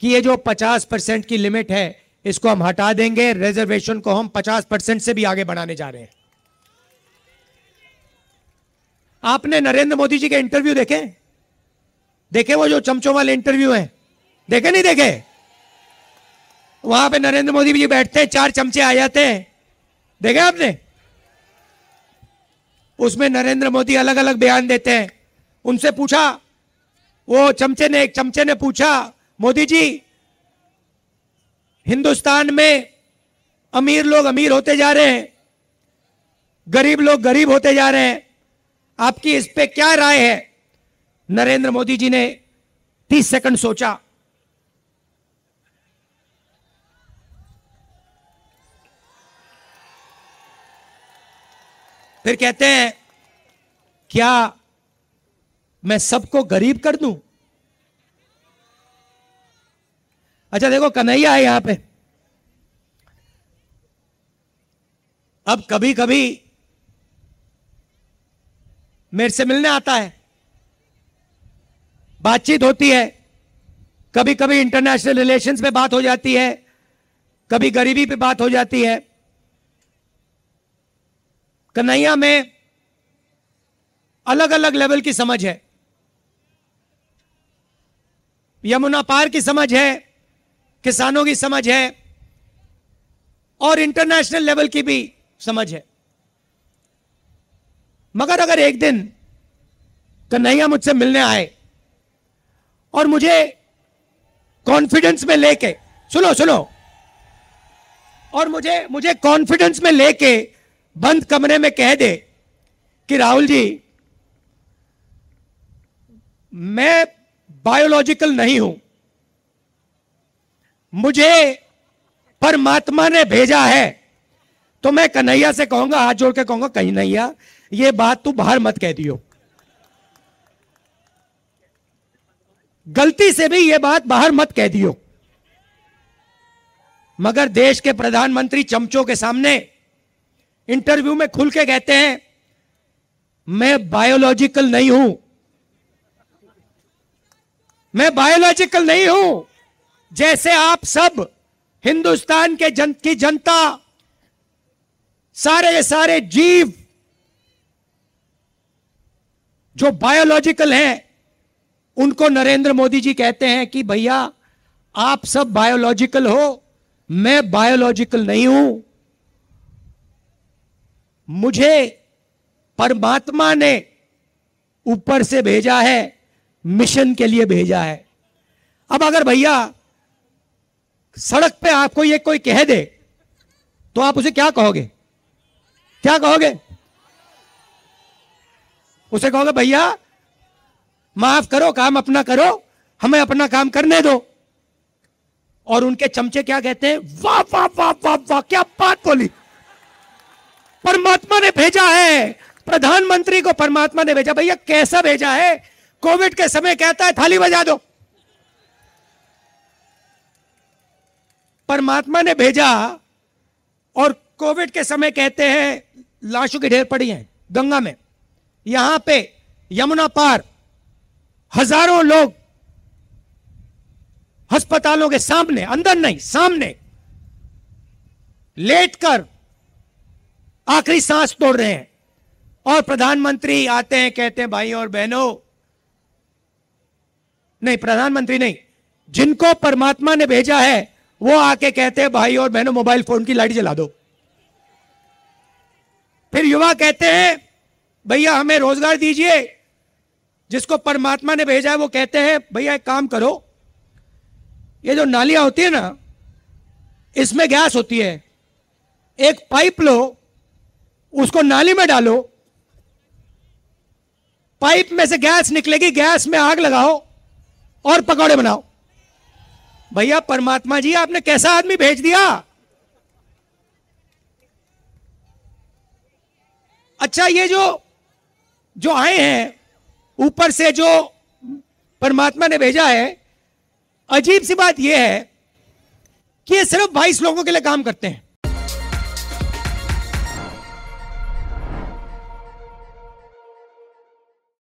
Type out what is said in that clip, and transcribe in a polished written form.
कि ये जो 50% की लिमिट है इसको हम हटा देंगे, रिजर्वेशन को हम 50% से भी आगे बढ़ाने जा रहे हैं। आपने नरेंद्र मोदी जी के इंटरव्यू देखे? देखे वो जो चमचों वाले इंटरव्यू हैं? देखे नहीं देखे? वहां पे नरेंद्र मोदी जी बैठते हैं, 4 चमचे आ जाते हैं, देखे आपने? उसमें नरेंद्र मोदी अलग अलग बयान देते हैं। उनसे पूछा, वो एक चमचे ने पूछा, मोदी जी हिंदुस्तान में अमीर लोग अमीर होते जा रहे हैं, गरीब लोग गरीब होते जा रहे हैं, आपकी इस पे क्या राय है? नरेंद्र मोदी जी ने 30 सेकंड सोचा, फिर कहते हैं, क्या मैं सबको गरीब कर दूं? अच्छा देखो, कन्हैया है यहां पे। अब कभी कभी मेरे से मिलने आता है, बातचीत होती है, कभी कभी इंटरनेशनल रिलेशंस पे बात हो जाती है, कभी गरीबी पे बात हो जाती है। कन्हैया में अलग अलग लेवल की समझ है, यमुना पार की समझ है, किसानों की समझ है, और इंटरनेशनल लेवल की भी समझ है। मगर अगर एक दिन कन्हैया मुझसे मिलने आए और मुझे कॉन्फिडेंस में लेके, सुनो, और मुझे कॉन्फिडेंस में लेके बंद कमरे में कह दे कि राहुल जी, मैं बायोलॉजिकल नहीं हूं, मुझे परमात्मा ने भेजा है, तो मैं कन्हैया से कहूंगा, हाथ जोड़ के कहूंगा, कन्हैया ये बात तू बाहर मत कह दियो, गलती से भी ये बात बाहर मत कह दियो। मगर देश के प्रधानमंत्री चमचों के सामने इंटरव्यू में खुल के कहते हैं, मैं बायोलॉजिकल नहीं हूं, मैं बायोलॉजिकल नहीं हूं। जैसे आप सब हिंदुस्तान की जनता, सारे के सारे जीव जो बायोलॉजिकल हैं, उनको नरेंद्र मोदी जी कहते हैं कि भैया आप सब बायोलॉजिकल हो, मैं बायोलॉजिकल नहीं हूं, मुझे परमात्मा ने ऊपर से भेजा है, मिशन के लिए भेजा है। अब अगर भैया सड़क पे आपको ये कोई कह दे तो आप उसे क्या कहोगे? क्या कहोगे? उसे कहोगे भैया माफ करो, काम अपना करो, हमें अपना काम करने दो। और उनके चमचे क्या कहते हैं? वाह वाह वाह वाह वाह, क्या बात बोली, परमात्मा ने भेजा है, प्रधानमंत्री को परमात्मा ने भेजा। भैया कैसा भेजा है? कोविड के समय कहता है थाली बजा दो, परमात्मा ने भेजा, और कोविड के समय कहते हैं लाशों की ढेर पड़ी हैं गंगा में। यहां पे यमुना पार हजारों लोग अस्पतालों के सामने, अंदर नहीं सामने, लेटकर आखिरी सांस तोड़ रहे हैं, और प्रधानमंत्री आते हैं, कहते हैं भाई और बहनों, नहीं प्रधानमंत्री नहीं, जिनको परमात्मा ने भेजा है वो आके कहते हैं भाई और बहनों मोबाइल फोन की लाइट जला दो। फिर युवा कहते हैं भैया हमें रोजगार दीजिए। जिसको परमात्मा ने भेजा है वो कहते हैं भैया एक काम करो, ये जो नालियां होती है ना, इसमें गैस होती है, एक पाइप लो, उसको नाली में डालो, पाइप में से गैस निकलेगी, गैस में आग लगाओ और पकौड़े बनाओ। भैया परमात्मा जी आपने कैसा आदमी भेज दिया? अच्छा ये जो आए हैं ऊपर से, जो परमात्मा ने भेजा है, अजीब सी बात यह है कि ये सिर्फ 22 लोगों के लिए काम करते हैं।